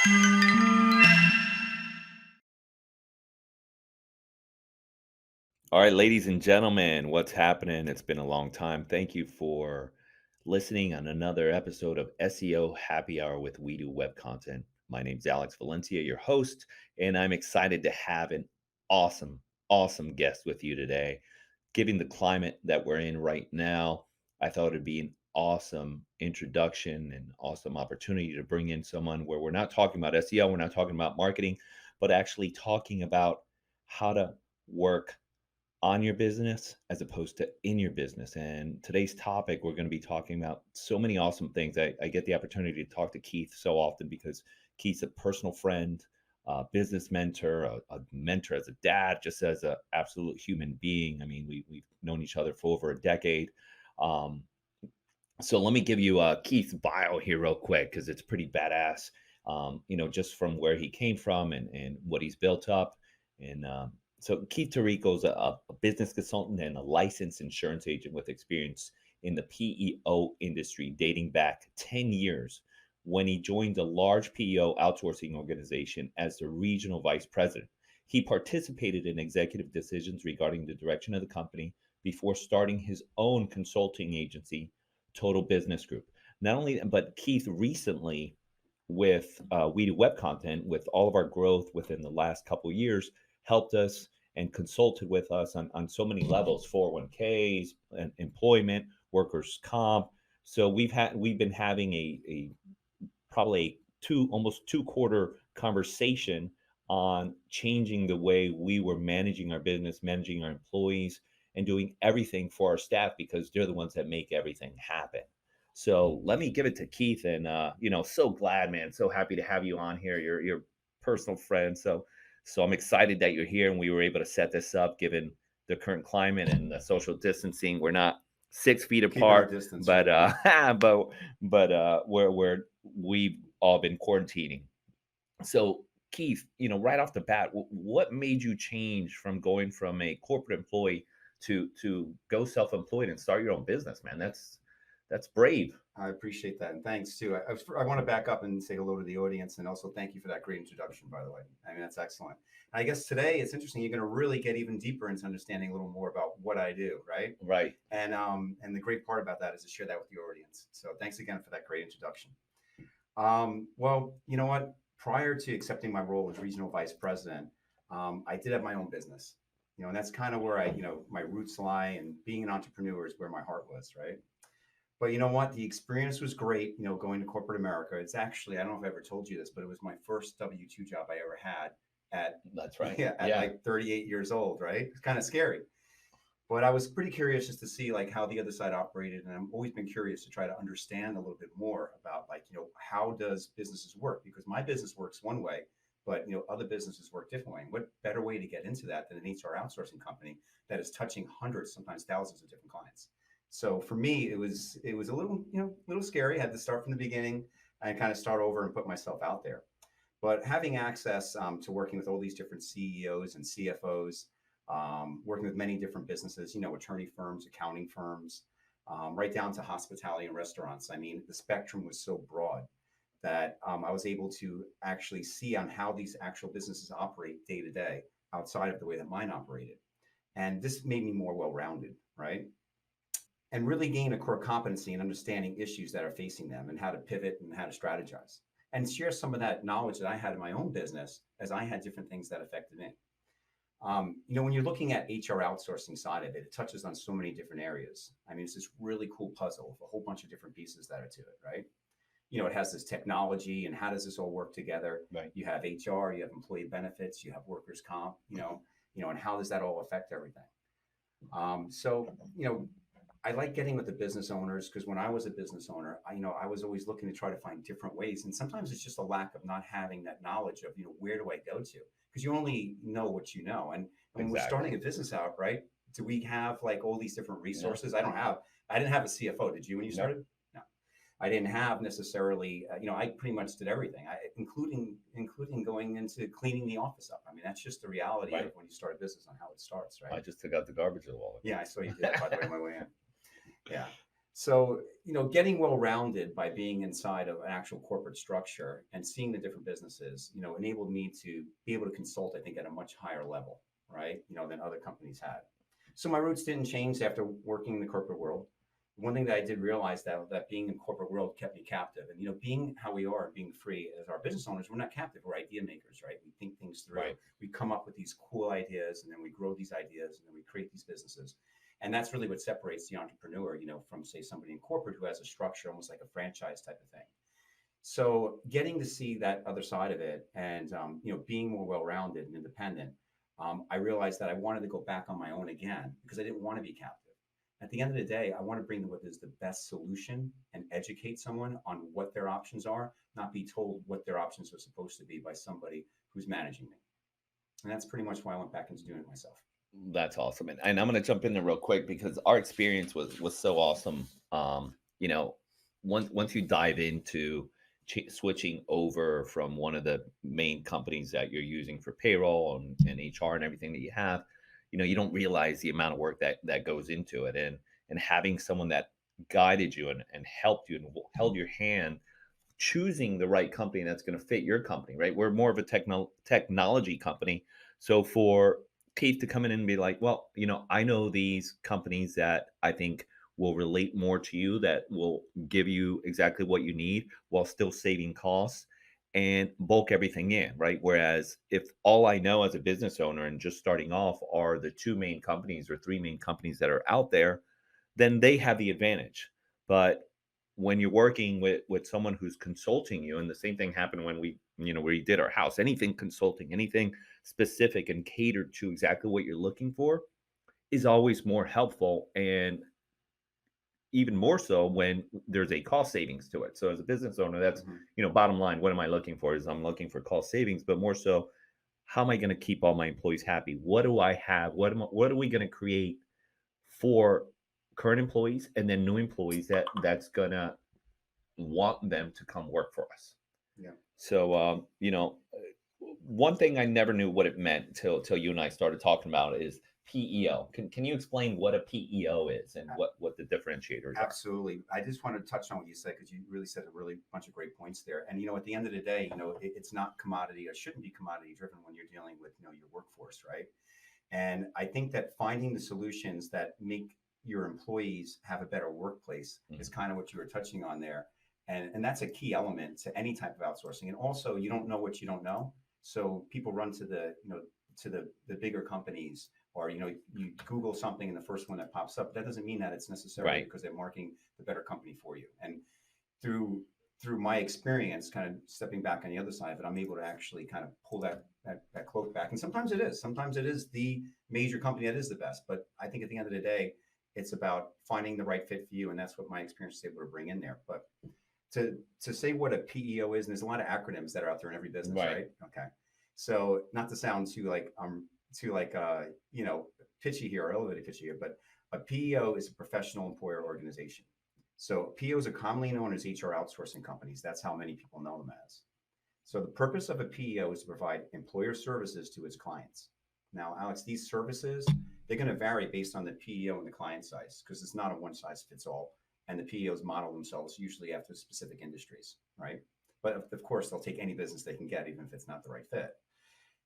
All right, ladies and gentlemen, what's happening? It's been a long time. Thank you for listening on another episode of SEO Happy Hour with We Do Web Content. My name's Alex Valencia, your host, and I'm excited to have an awesome, awesome guest with you today. Given the climate that we're in right now, I thought it'd be an awesome introduction and awesome opportunity to bring in someone where we're not talking about SEO, we're not talking about marketing, but actually talking about how to work on your business as opposed to in your business. And today's topic, we're going to be talking about so many awesome things. I get the opportunity to talk to Keith so often because Keith's a personal friend, a business mentor, a mentor as a dad, just as an absolute human being. I mean, we've known each other for over a decade. Um, so let me give you Keith's bio here real quick because it's pretty badass. Just from where he came from and what he's built up. And so Keith Tirico is a business consultant and a licensed insurance agent with experience in the PEO industry dating back 10 years when he joined a large PEO outsourcing organization as the regional vice president. He participated in executive decisions regarding the direction of the company before starting his own consulting agency, Total Business Group. Not only, but Keith recently, with We Do Web Content, with all of our growth within the last couple of years, helped us and consulted with us on so many levels: 401ks, and employment, workers' comp. So we've been having a probably almost 2 quarter conversation on changing the way we were managing our business, managing our employees, and doing everything for our staff because they're the ones that make everything happen. So let me give it to Keith, and so glad, man, so happy to have you on here. You're a personal friend, so I'm excited that you're here, and we were able to set this up given the current climate and the social distancing. We're not 6 feet Keeping our apart, distance, but right? we've all been quarantining. So Keith, right off the bat, what made you change from going from a corporate employee to go self-employed and start your own business, man? That's brave. I appreciate that, and thanks too. I want to back up and say hello to the audience, and also thank you for that great introduction. By the way, I mean that's excellent. And I guess today it's interesting. You're going to really get even deeper into understanding a little more about what I do, right? Right. And the great part about that is to share that with the audience. So thanks again for that great introduction. Well, you know what? Prior to accepting my role as regional vice president, I did have my own business. And that's kind of where my roots lie, and being an entrepreneur is where my heart was, right? But you know what? The experience was great, going to corporate America. It's actually, I don't know if I ever told you this, but it was my first W-2 job I ever had at, That's right. yeah, at Yeah. like 38 years old, right? It's kind of scary. But I was pretty curious just to see like how the other side operated. And I've always been curious to try to understand a little bit more about like, how does businesses work? Because my business works one way, but other businesses work differently. And what better way to get into that than an HR outsourcing company that is touching hundreds, sometimes thousands of different clients? So for me, it was a little scary. I had to start from the beginning and kind of start over and put myself out there. But having access to working with all these different CEOs and CFOs, working with many different businesses, attorney firms, accounting firms, right down to hospitality and restaurants. I mean, the spectrum was so broad that I was able to actually see on how these actual businesses operate day to day outside of the way that mine operated. And this made me more well-rounded, right? And really gain a core competency in understanding issues that are facing them and how to pivot and how to strategize and share some of that knowledge that I had in my own business as I had different things that affected me. When you're looking at HR outsourcing side of it, it touches on so many different areas. I mean, it's this really cool puzzle with a whole bunch of different pieces that are to it, right? It has this technology and how does this all work together? Right. You have HR, you have employee benefits, you have workers' comp, and how does that all affect everything? So, I like getting with the business owners because when I was a business owner, I was always looking to try to find different ways. And sometimes it's just a lack of not having that knowledge of, where do I go to? Because you only know what you know. And when we're starting a business out, right? Do we have like all these different resources? Yeah. I didn't have a CFO. Did you when you No. started? No, I didn't have necessarily, I pretty much did everything, including going into cleaning the office up. I mean, that's just the reality Right. of when you start a business on how it starts, right? I just took out the garbage of the wallet. Yeah, I saw you did that by the way on my way in. Yeah. So, getting well rounded by being inside of an actual corporate structure and seeing the different businesses, enabled me to be able to consult, I think, at a much higher level, right? Than other companies had. So my roots didn't change after working in the corporate world. One thing that I did realize that being in corporate world kept me captive. And being how we are, being free as our business owners, we're not captive. We're idea makers, right? We think things through. Right. We come up with these cool ideas, and then we grow these ideas, and then we create these businesses. And that's really what separates the entrepreneur, from say somebody in corporate who has a structure, almost like a franchise type of thing. So getting to see that other side of it, and being more well-rounded and independent, I realized that I wanted to go back on my own again because I didn't want to be captive. At the end of the day, I want to bring what is the best solution and educate someone on what their options are, not be told what their options are supposed to be by somebody who's managing me. And that's pretty much why I went back into doing it myself. That's awesome. And I'm going to jump in there real quick because our experience was so awesome. You know, once you dive into switching over from one of the main companies that you're using for payroll and HR and everything that you have, you don't realize the amount of work that goes into it, and having someone that guided you and helped you and held your hand choosing the right company that's going to fit your company, right? We're more of a technology company. So for Keith to come in and be like, well, I know these companies that I think will relate more to you, that will give you exactly what you need while still saving costs and bulk everything in, right? Whereas if all I know as a business owner and just starting off are the two main companies or three main companies that are out there, then they have the advantage. But when you're working with someone who's consulting you, and the same thing happened when we did our house, anything consulting, anything specific and catered to exactly what you're looking for is always more helpful, and even more so when there's a cost savings to it. So as a business owner, that's Mm-hmm. bottom line, what am I looking for? Is I'm looking for cost savings, but more so, how am I going to keep all my employees happy? What do I have? What are we going to create for current employees and then new employees that's gonna want them to come work for us? Yeah. So, one thing I never knew what it meant till you and I started talking about it is PEO. Can you explain what a PEO is and what the differentiators are? Absolutely. I just want to touch on what you said because you really said a really bunch of great points there. And at the end of the day, it's not commodity or shouldn't be commodity driven when you're dealing with your workforce, right? And I think that finding the solutions that make your employees have a better workplace is Mhm. kind of what you were touching on there. And that's a key element to any type of outsourcing. And also, you don't know what you don't know. So people run to the bigger companies, or you Google something and the first one that pops up. That doesn't mean that it's necessarily Right. because they're marking the better company for you. And through through my experience, kind of stepping back on the other side of it, I'm able to actually kind of pull that cloak back. And sometimes it is the major company that is the best. But I think at the end of the day, it's about finding the right fit for you, and that's what my experience is able to bring in there. But to say what a PEO is, and there's a lot of acronyms that are out there in every business, Right. right? Okay, so not to sound too like pitchy here or elevated pitchy here, but a PEO is a professional employer organization. So PEOs are commonly known as HR outsourcing companies. That's how many people know them as. So the purpose of a PEO is to provide employer services to its clients. Now, Alex, these services, they're going to vary based on the PEO and the client size because it's not a one size fits all. And the PEOs model themselves usually after specific industries, right? But of course, they'll take any business they can get, even if it's not the right fit.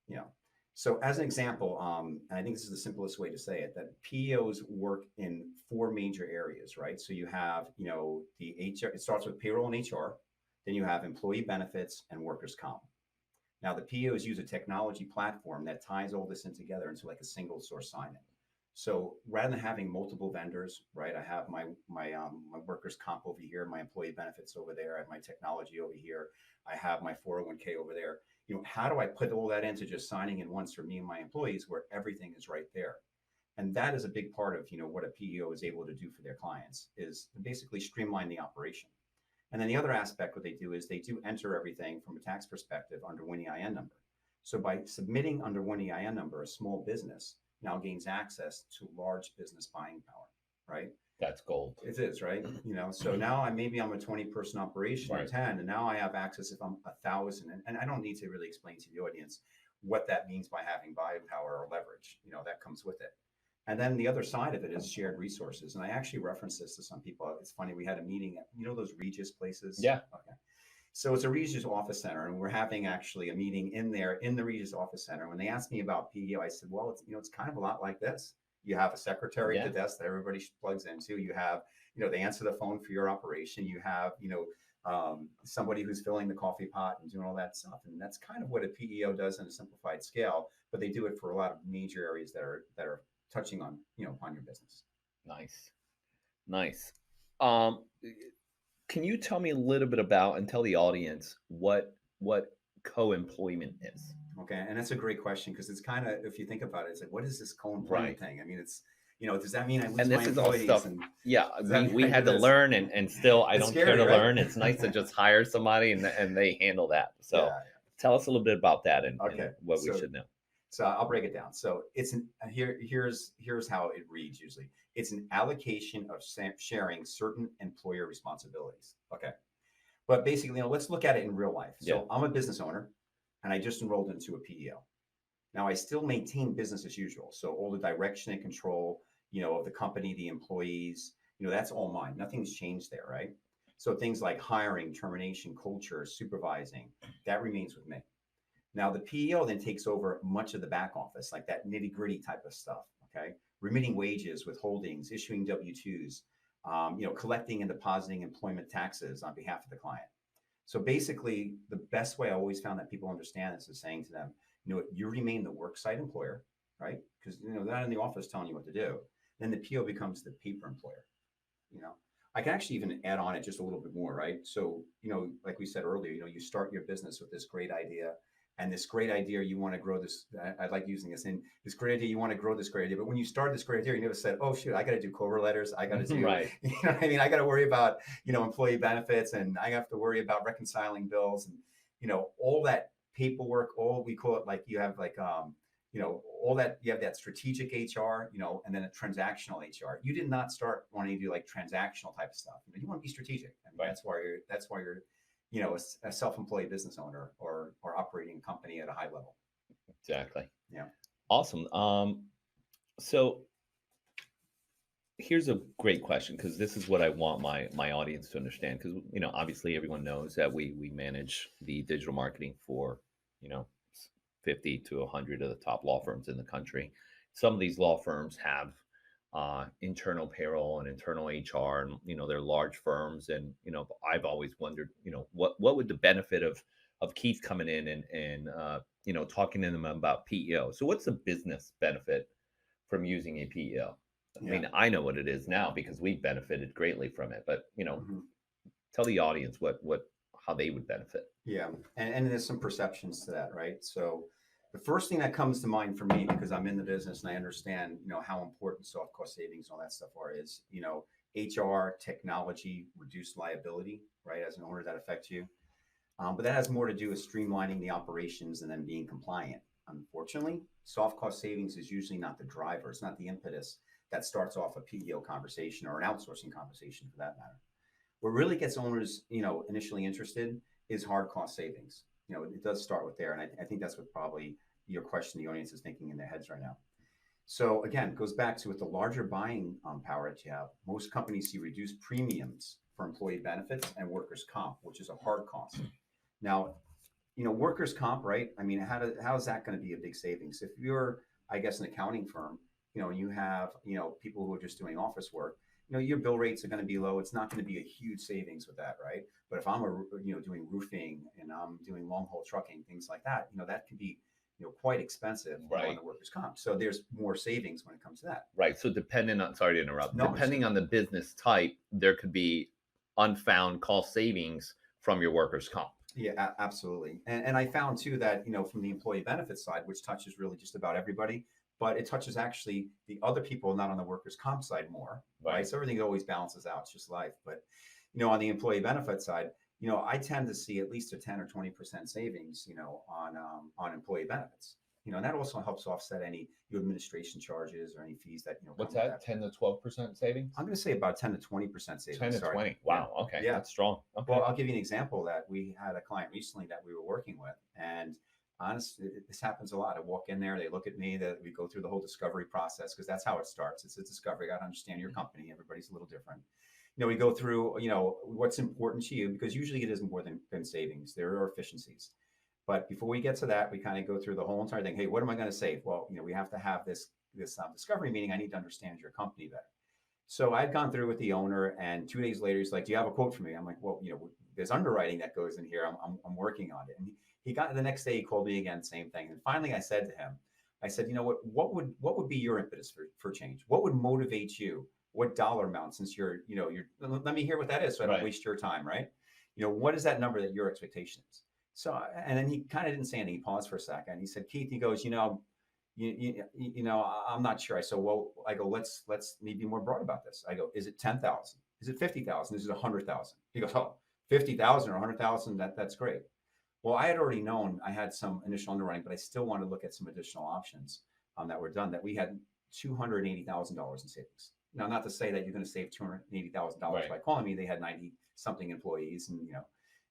You know, so as an example, and I think this is the simplest way to say it, that PEOs work in four major areas, right? So you have, the HR, it starts with payroll and HR, then you have employee benefits and workers' comp. Now the PEOs use a technology platform that ties all this in together into like a single source sign-in. So rather than having multiple vendors, right? I have my workers' comp over here, my employee benefits over there, I have my technology over here, I have my 401k over there. How do I put all that into just signing in once for me and my employees where everything is right there? And that is a big part of what a PEO is able to do for their clients is to basically streamline the operation. And then the other aspect, what they do is they do enter everything from a tax perspective under one EIN number. So by submitting under one EIN number, a small business now gains access to large business buying power, right? That's gold. It is, right? So now I'm a 20-person operation or Right. 10, and now I have access if I'm 1,000. And I don't need to really explain to the audience what that means by having buying power or leverage. That comes with it. And then the other side of it is shared resources. And I actually referenced this to some people. It's funny, we had a meeting at, those Regis places? Yeah. Okay. So it's a Regis office center, and we're having actually a meeting in there in the Regis office center. When they asked me about PEO, I said, well, it's, it's kind of a lot like this. You have a secretary at the Yeah. desk that everybody plugs into. You have, they answer the phone for your operation. You have, somebody who's filling the coffee pot and doing all that stuff. And that's kind of what a PEO does on a simplified scale, but they do it for a lot of major areas that are touching on, on your business. Nice. Nice. Um, can you tell me a little bit about and tell the audience what co-employment is? Okay, and that's a great question because it's kind of, if you think about it, it's like, what is this co-employment Right. thing? I mean, it's, does that mean I lose And my this is all employees? stuff, And yeah, does that we mean we I do had to this? learn, and still I It's don't care scary, to right? learn. It's nice to just hire somebody and they handle that. So Yeah. tell us a little bit about that and Okay. what we should know. So I'll break it down. So it's here's how it reads usually. It's an allocation of sharing certain employer responsibilities. Okay. But basically, let's look at it in real life. Yeah. So I'm a business owner and I just enrolled into a PEO. Now I still maintain business as usual. So all the direction and control, of the company, the employees, that's all mine. Nothing's changed there, right? So things like hiring, termination, culture, supervising, that remains with me. Now the PEO then takes over much of the back office, like that nitty gritty type of stuff. Okay, remitting wages, withholdings, issuing W-2s, collecting and depositing employment taxes on behalf of the client. So basically, the best way I always found that people understand this is saying to them, you remain the worksite employer, right? Because they're not in the office telling you what to do. Then the PO becomes the paper employer. You know, I can actually even add on it just a little bit more, right? So, like we said earlier, you start your business with this great idea, and this great idea you want to grow this. I like using this in this great idea. You want to grow this great idea, but when you start this great idea, you never said, "Oh shoot, I got to do cover letters. I got to do, Right. you know what I mean? I got to worry about employee benefits, and I have to worry about reconciling bills, and all that paperwork. All we call it like you have like all that you have that strategic HR, and then a transactional HR. You did not start wanting to do like transactional type of stuff. You want to be strategic. I mean, Right. That's why you're a self-employed business owner or operating a company at a high level. Exactly. Yeah. Awesome. So here's a great question, because this is what I want my audience to understand. Because obviously everyone knows that we manage the digital marketing for 50 to 100 of the top law firms in the country. Some of these law firms have internal payroll and internal HR, and they're large firms. And I've always wondered, what would the benefit of Keith coming in and talking to them about PEO. So what's the business benefit from using a PEO? I Yeah. mean, I know what it is now because we've benefited greatly from it, but Mhm. tell the audience how they would benefit. Yeah. And there's some perceptions to that, right? So the first thing that comes to mind for me, because I'm in the business and I understand, how important soft cost savings and all that stuff are, is, HR, technology, reduced liability, right? As an owner, that affects you. But that has more to do with streamlining the operations and then being compliant. Unfortunately, soft cost savings is usually not the driver. It's not the impetus that starts off a PEO conversation or an outsourcing conversation for that matter. What really gets owners, initially interested is hard cost savings. It does start with there. And I think that's what probably your question, the audience is thinking in their heads right now. So again, it goes back to with the larger buying power that you have, most companies see reduced premiums for employee benefits and workers' comp, which is a hard cost. Now, workers' comp, right? I mean, how is that going to be a big savings? If you're, I guess, an accounting firm, and you have, people who are just doing office work, your bill rates are going to be low. It's not going to be a huge savings with that, right? But if I'm doing roofing and I'm doing long haul trucking, things like that, that can be, quite expensive on the workers' comp. So there's more savings when it comes to that. Right. So depending on, sorry to interrupt, No, depending on the business type, there could be unfound cost savings from your workers' comp. Yeah, absolutely. And I found too that, from the employee benefits side, which touches really just about everybody, but it touches actually the other people not on the workers' comp side more, right? So everything always balances out. It's just life. But, on the employee benefit side, I tend to see at least a 10 or 20% savings, on employee benefits. And that also helps offset any administration charges or any fees that, What's come with that? 10 to 12% savings? I'm going to say about 10 to 20% savings. 10 to Sorry. 20. Wow. Yeah. Okay. Yeah. That's strong. Okay. Well, I'll give you an example that we had a client recently that we were working with, and honestly, this happens a lot. I walk in there, they look at me, that we go through the whole discovery process because that's how it starts. It's a discovery. I got to understand your company. Everybody's a little different. We go through, what's important to you because usually it is more than savings. There are efficiencies. But before we get to that, we kind of go through the whole entire thing. Hey, what am I going to save? Well, we have to have this discovery meeting. I need to understand your company better. So I'd gone through with the owner, and 2 days later, he's like, "Do you have a quote for me?" I'm like, "Well, there's underwriting that goes in here. I'm working on it." And he got the next day. He called me again, same thing. And finally, I said to him, I said, "You know what? What would be your impetus for change? What would motivate you? What dollar amount? Since you're let me hear what that is, so I don't Right. waste your time, right? What is that number that your expectation is?" So, and then he kind of didn't say anything. He paused for a second. He said, "Keith," he goes, I'm not sure. I said, well, I go, let's me be more broad about this. I go, is it 10,000? Is it 50,000? Is it 100,000? He goes, oh, 50,000 or 100,000. That's great. Well, I had already known I had some initial underwriting, but I still wanted to look at some additional options that were done. That we had $280,000 in savings. Now, not to say that you're going to save $280,000 Right. by calling me. They had 90 something employees, and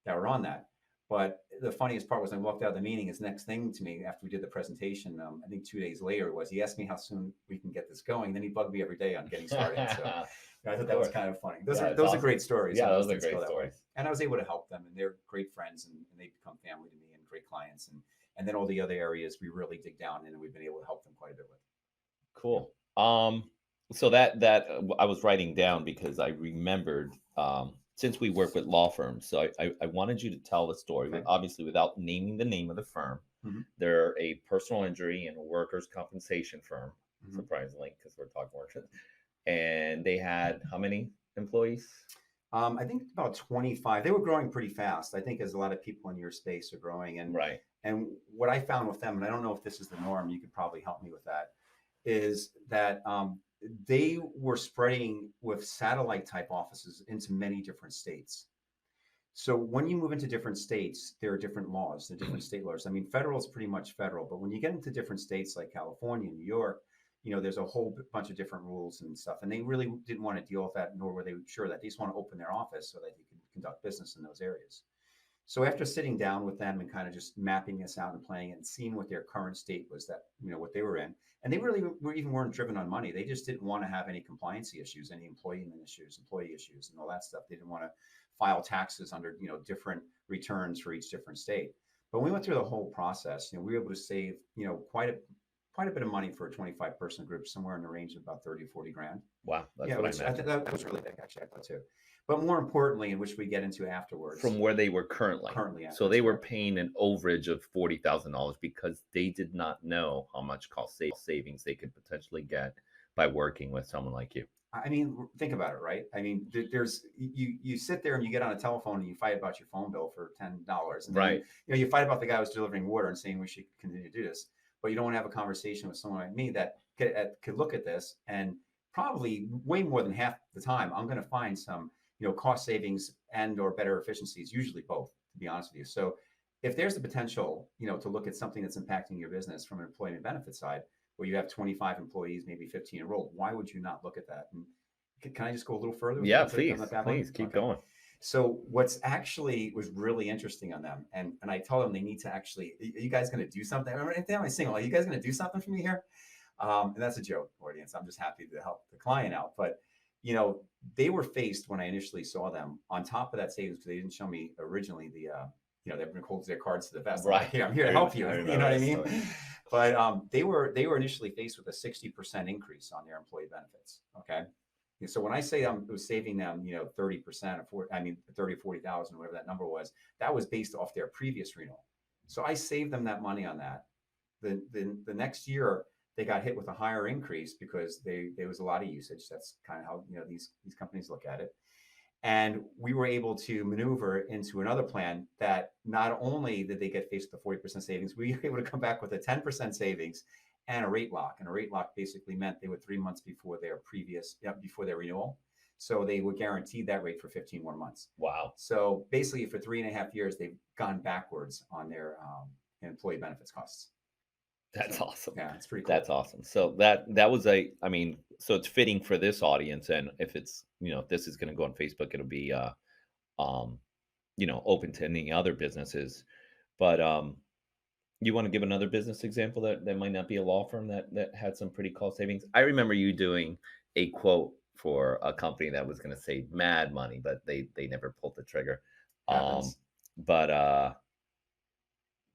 that were on that. But the funniest part was when I walked out of the meeting, his next thing to me after we did the presentation, I think 2 days later, was he asked me how soon we can get this going. Then he bugged me every day on getting started. So I thought Of that was course. kind of funny. Those Yeah, are it's those are awesome. great stories. Yeah, those are Things go great that way. stories. And I was able to help them, and they're great friends, and they become family to me and great clients. And then all the other areas we really dig down in, and we've been able to help them quite a bit with. Yeah. Cool. So that I was writing down because I remembered, since we work with law firms, so I wanted you to tell the story, Okay. obviously without naming the name of the firm. Mm-hmm. They're a personal injury and workers' compensation firm, Mm-hmm. surprisingly, because we're talking workers. And they had how many employees? I think about 25. They were growing pretty fast. I think as a lot of people in your space are growing, Right. and what I found with them, and I don't know if this is the norm, you could probably help me with that, is that they were spreading with satellite type offices into many different states. So when you move into different states, there are different laws, there are different state laws. I mean, federal is pretty much federal, but when you get into different states like California, New York, there's a whole bunch of different rules and stuff. And they really didn't want to deal with that, nor were they sure that they just want to open their office so that they can conduct business in those areas. So after sitting down with them and kind of just mapping this out and playing it and seeing what their current state was, that what they were in, and they really weren't driven on money. They just didn't want to have any compliancy issues, any employee issues, and all that stuff. They didn't want to file taxes under different returns for each different state. But when we went through the whole process, we were able to save quite a bit of money for a 25 person group, somewhere in the range of about 30 or 40 grand. Wow, that's Yeah, what I which I meant. think that was really big, actually. I thought too. But more importantly, in which we get into afterwards, From where they were currently. currently, So that's they were correct. paying an overage of $40,000 because they did not know how much cost savings they could potentially get by working with someone like you. I mean, think about it, right? I mean, there's you sit there and you get on a telephone and you fight about your phone bill for $10, and then Right. you fight about the guy who's delivering water and saying we should continue to do this, but you don't want to have a conversation with someone like me that could look at this and probably way more than half the time I'm going to find some cost savings and or better efficiencies, usually both, to be honest with you. So if there's the potential to look at something that's impacting your business from an employment benefit side, where you have 25 employees, maybe 15 enrolled, why would you not look at that? And can I just go a little further with Yeah, that on please. that one? Please keep Okay. going. So what's actually was really interesting on them, and I told them they need to actually, are you guys going to do something? I remember anything I was saying, are you guys going to do something for me here? And that's a joke, audience. I'm just happy to help the client out. But they were faced when I initially saw them on top of that savings, because they didn't show me originally the they've holds their cards to the vest. I'm like, Right. here, I'm here to help you. I You remember know what I that mean? story. But they were initially faced with a 60% increase on their employee benefits. Okay. So when I say it was saving them, 30% or 30, 40,000, whatever that number was, that was based off their previous renewal. So I saved them that money on that. The next year they got hit with a higher increase because there was a lot of usage. That's kind of how these companies look at it. And we were able to maneuver into another plan that not only did they get faced with the 40% savings, we were able to come back with a 10% savings and a rate lock. And a rate lock basically meant they were 3 months before before their renewal. So they were guaranteed that rate for 15 more months. Wow. So basically for 3.5 years, they've gone backwards on their employee benefits costs. That's So, awesome. yeah, it's pretty cool. That's awesome. So that was so it's fitting for this audience, and if it's, if this is going to go on Facebook, it'll be um open to any other businesses. But You want to give another business example that might not be a law firm that had some pretty cost savings? I remember you doing a quote for a company that was going to save mad money, but they never pulled the trigger. Um, Happens. but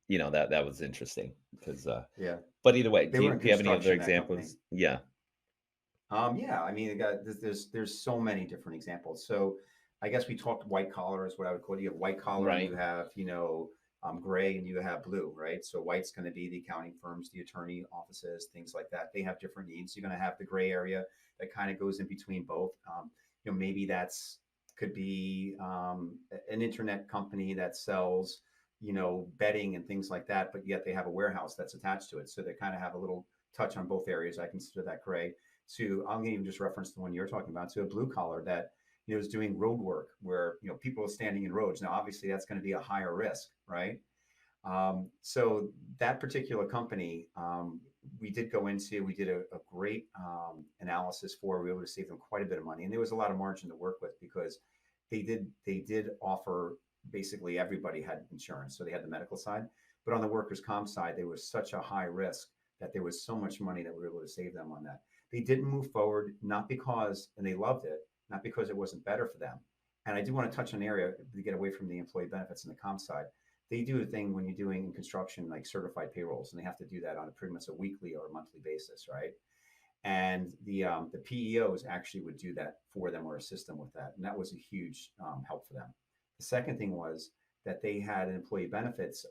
that was interesting because Yeah. but either way, They do were you, in do you have any other construction, that company. examples? Yeah. Yeah, I mean, there's so many different examples. So I guess we talked white collar is what I would call it. You have white collar and you Right. have, gray and you have blue, right? So white's going to be the accounting firms, the attorney offices, things like that. They have different needs. You're going to have the gray area that kind of goes in between both. Maybe that's could be an internet company that sells, bedding and things like that, but yet they have a warehouse that's attached to it. So they kind of have a little touch on both areas. I consider that gray. To I'm going to even just reference the one you're talking about, to a blue collar that is doing road work where people are standing in roads. Now, obviously, that's going to be a higher risk, right? So that particular company, we did a great analysis for. We were able to save them quite a bit of money, and there was a lot of margin to work with because they did offer basically everybody had insurance, so they had the medical side, but on the workers' comp side, there was such a high risk that there was so much money that we were able to save them on that. They didn't move forward, not because, and they loved it, not because it wasn't better for them. And I do want to touch on an area to get away from the employee benefits and the comp side. They do a thing when you're doing in construction like certified payrolls, and they have to do that on a pretty much a weekly or a monthly basis, right? And the PEOs actually would do that for them or assist them with that, and that was a huge help for them. The second thing was that they had employee benefits,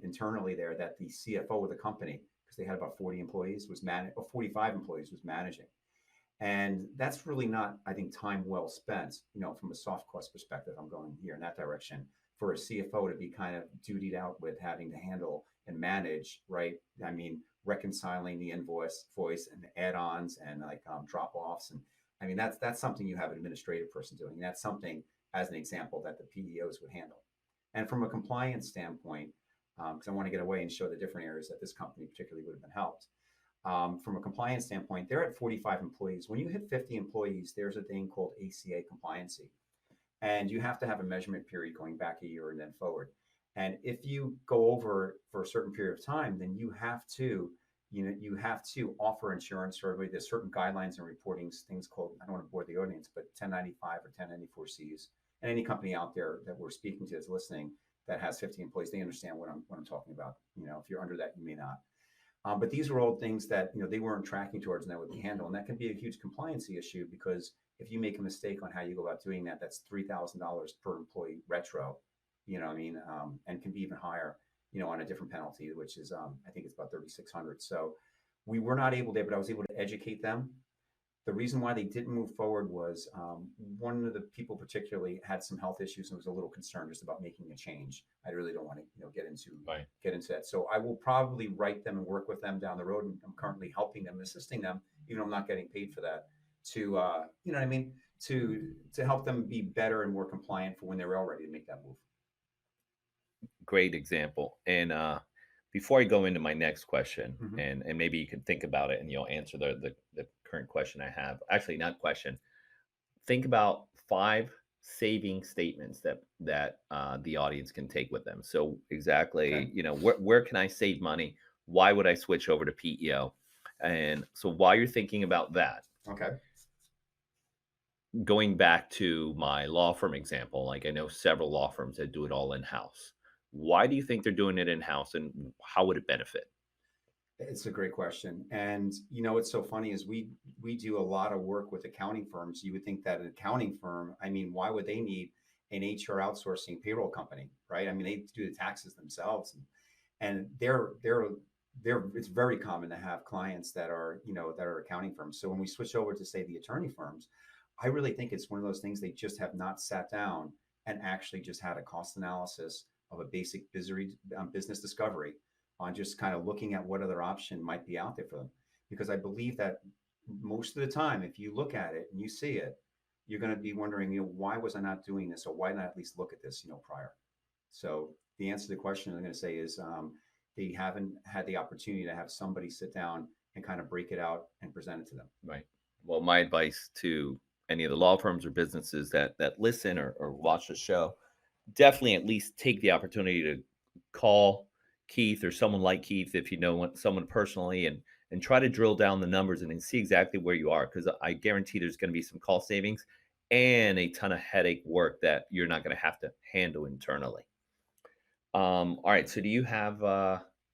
internally there that the CFO of the company, because they had about 40 employees, was or 45 employees was managing. And that's really not, I think, time well spent, from a soft cost perspective. I'm going here in that direction for a CFO to be kind of dutied out with having to handle and manage, right? I mean, reconciling the voice and the add-ons and like drop offs. And I mean, that's something you have an administrative person doing. And that's something, as an example, that the PEOs would handle. And from a compliance standpoint, because I want to get away and show the different areas that this company particularly would have been helped from a compliance standpoint, they're at 45 employees. When you hit 50 employees, there's a thing called ACA compliancy. And you have to have a measurement period going back a year and then forward. And if you go over for a certain period of time, then you have to offer insurance for everybody. There's certain guidelines and reportings, things called, I don't want to bore the audience, but 1095 or 1094 Cs. And any company out there that we're speaking to is listening that has 50 employees, they understand what I'm talking about. If you're under that, you may not. But these were all things that they weren't tracking towards, and that would be handled. And that can be a huge compliancy issue because if you make a mistake on how you go about doing that, that's $3,000 per employee retro. You know what I mean? And can be even higher. On a different penalty, which is I think it's about 3,600. So we were not able to, but I was able to educate them. The reason why they didn't move forward was one of the people particularly had some health issues and was a little concerned just about making a change. I really don't want to Right. get into that. So I will probably write them and work with them down the road. And I'm currently helping them, assisting them, even though I'm not getting paid for that, to you know what I mean, to help them be better and more compliant for when they're all ready to make that move. Great example. And before I go into my next question, Mm-hmm. and maybe you can think about it and you'll answer the current question I have. Actually, not question. Think about five saving statements that the audience can take with them. So Okay. exactly, where can I save money? Why would I switch over to PEO? And so while you're thinking about that, Okay. going back to my law firm example, like I know several law firms that do it all in house. Why do you think they're doing it in house, and how would it benefit? It's a great question. And what's so funny is we do a lot of work with accounting firms. You would think that an accounting firm, I mean, why would they need an HR outsourcing payroll company, right? I mean, they do the taxes themselves, and they're it's very common to have clients that are accounting firms. So when we switch over to say the attorney firms, I really think it's one of those things they just have not sat down and actually just had a cost analysis of a basic business discovery on just kind of looking at what other option might be out there for them. Because I believe that most of the time, if you look at it and you see it, you're going to be wondering, why was I not doing this, or why didn't I at least look at this, prior? So the answer to the question I'm going to say is they haven't had the opportunity to have somebody sit down and kind of break it out and present it to them. Right. Well, my advice to any of the law firms or businesses that listen or watch the show, definitely at least take the opportunity to call, Keith or someone like Keith, if you know someone personally, and try to drill down the numbers and then see exactly where you are, because I guarantee there's going to be some cost savings and a ton of headache work that you're not going to have to handle internally. All right. So do you have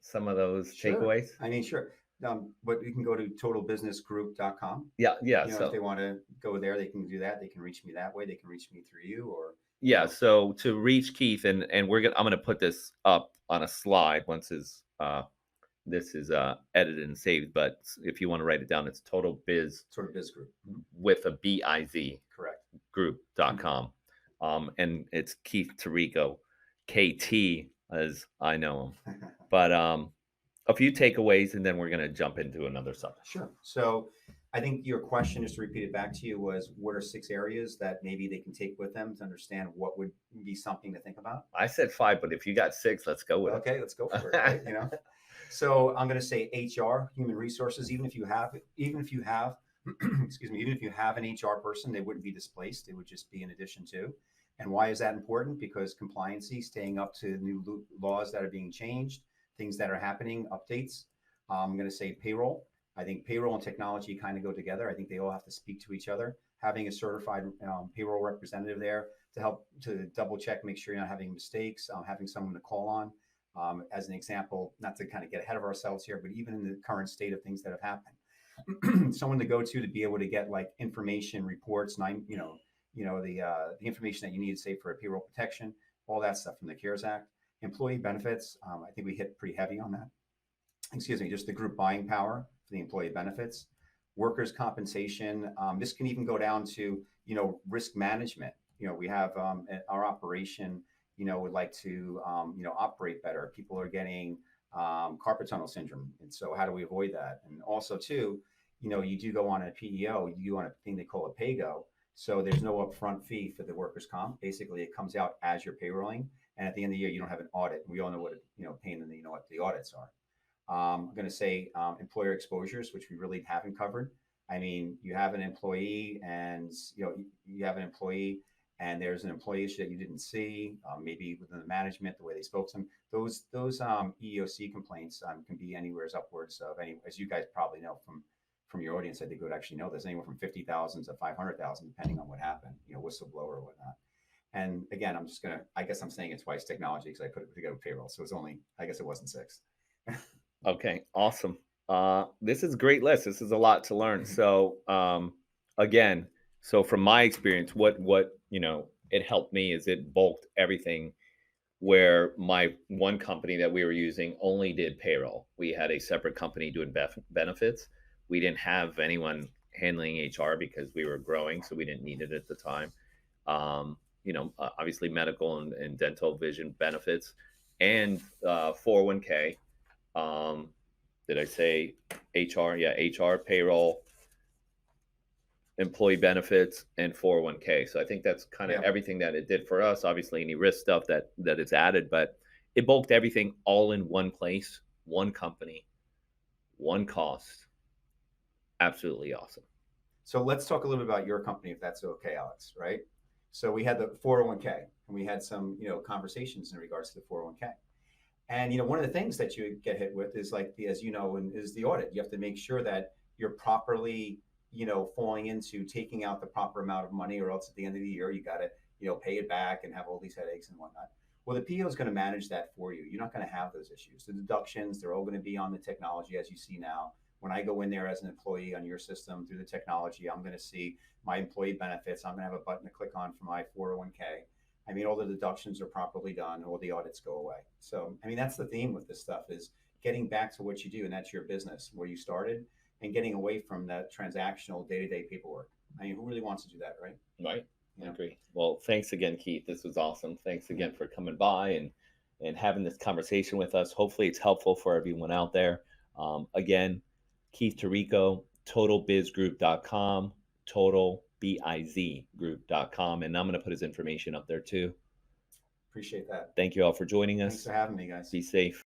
some of those Sure. takeaways? I mean, sure. But you can go to totalbusinessgroup.com. Yeah, yeah. You know, if So they want to go there, they can do that. They can reach me that way. They can reach me through you, or, you yeah, know, so to reach Keith, and I'm gonna put this up on a slide once this is edited and saved. But if you want to write it down, it's Total Biz sort of biz group. Mhm. with a biz Correct. group.com. And it's Keith Tirico, KT as I know him. But a few takeaways, and then we're gonna jump into another subject. Sure. So I think your question, just to repeat it back to you, was what are 6 areas that maybe they can take with them to understand what would be something to think about? I said five, but if you got six, let's go with Okay, let's go for it, right? it. You know, so I'm going to say HR, human resources. Even if you have, excuse me, even if you have an HR person, they wouldn't be displaced. It would just be in addition to. And why is that important? Because compliancy, staying up to new laws that are being changed, things that are happening, updates. I'm going to say payroll. I think payroll and technology kind of go together. I think they all have to speak to each other. Having a certified payroll representative there to help to double check, make sure you're not having mistakes, having someone to call on. As an example, not to kind of get ahead of ourselves here, but even in the current state of things that have happened, someone to go to be able to get like information reports, the information that you need, say for a payroll protection, all that stuff from the CARES Act, employee benefits. I think we hit pretty heavy on that. Excuse me, just the group buying power for the employee benefits, workers' compensation. This can even go down to risk management. We have our operation would like to operate better. People are getting carpet tunnel syndrome, and so how do we avoid that? And also too, you do go on a PEO, you do on a thing they call a pay-go. So there's no upfront fee for the workers' comp. Basically, it comes out as you're payrolling, and at the end of the year, you don't have an audit. We all know what pain in the what the audits are. I'm going to say employer exposures, which we really haven't covered. I mean, you have an employee, and you have an employee, and there's an employee issue that you didn't see, maybe within the management, the way they spoke to them. Those EEOC complaints can be anywhere upwards of as you guys probably know from your audience. I think would actually know this, anywhere from 50,000 to 500,000, depending on what happened, whistleblower or whatnot. And again, I guess I'm saying it twice, technology, because I put it together with payroll, so it's only, I guess it wasn't six. Okay, awesome. This is a great list. This is a lot to learn. So, again, so from my experience, what it helped me is it bulked everything. Where my one company that we were using only did payroll. We had a separate company doing benefits. We didn't have anyone handling HR because we were growing, so we didn't need it at the time. Obviously medical and dental vision benefits and 401k. Did I say HR? Yeah, HR, payroll, employee benefits, and 401k. So I think that's kind of Yeah. everything that it did for us. Obviously, any risk stuff that is added, but it bulked everything all in one place, one company, one cost. Absolutely awesome. So let's talk a little bit about your company, if that's okay, Alex, right? So we had the 401k, and we had some, conversations in regards to the 401k. And one of the things that you get hit with is like as and is the audit. You have to make sure that you're properly, falling into taking out the proper amount of money, or else at the end of the year you got to, pay it back and have all these headaches and whatnot. Well, the PO is going to manage that for you. You're not going to have those issues. The deductions, they're all going to be on the technology as you see now. When I go in there as an employee on your system through the technology, I'm going to see my employee benefits. I'm going to have a button to click on for my 401k. I mean, all the deductions are properly done, all the audits go away. So, I mean, that's the theme with this stuff is getting back to what you do, and that's your business, where you started, and getting away from that transactional day-to-day paperwork. I mean, who really wants to do that, right? Right. I agree. Well, thanks again, Keith. This was awesome. Thanks again for coming by and having this conversation with us. Hopefully, it's helpful for everyone out there. Again, Keith Tirico, totalbizgroup.com, totalbizgroup.com, and I'm going to put his information up there too. Appreciate that. Thank you all for joining Thanks us. for having me, guys. Be safe.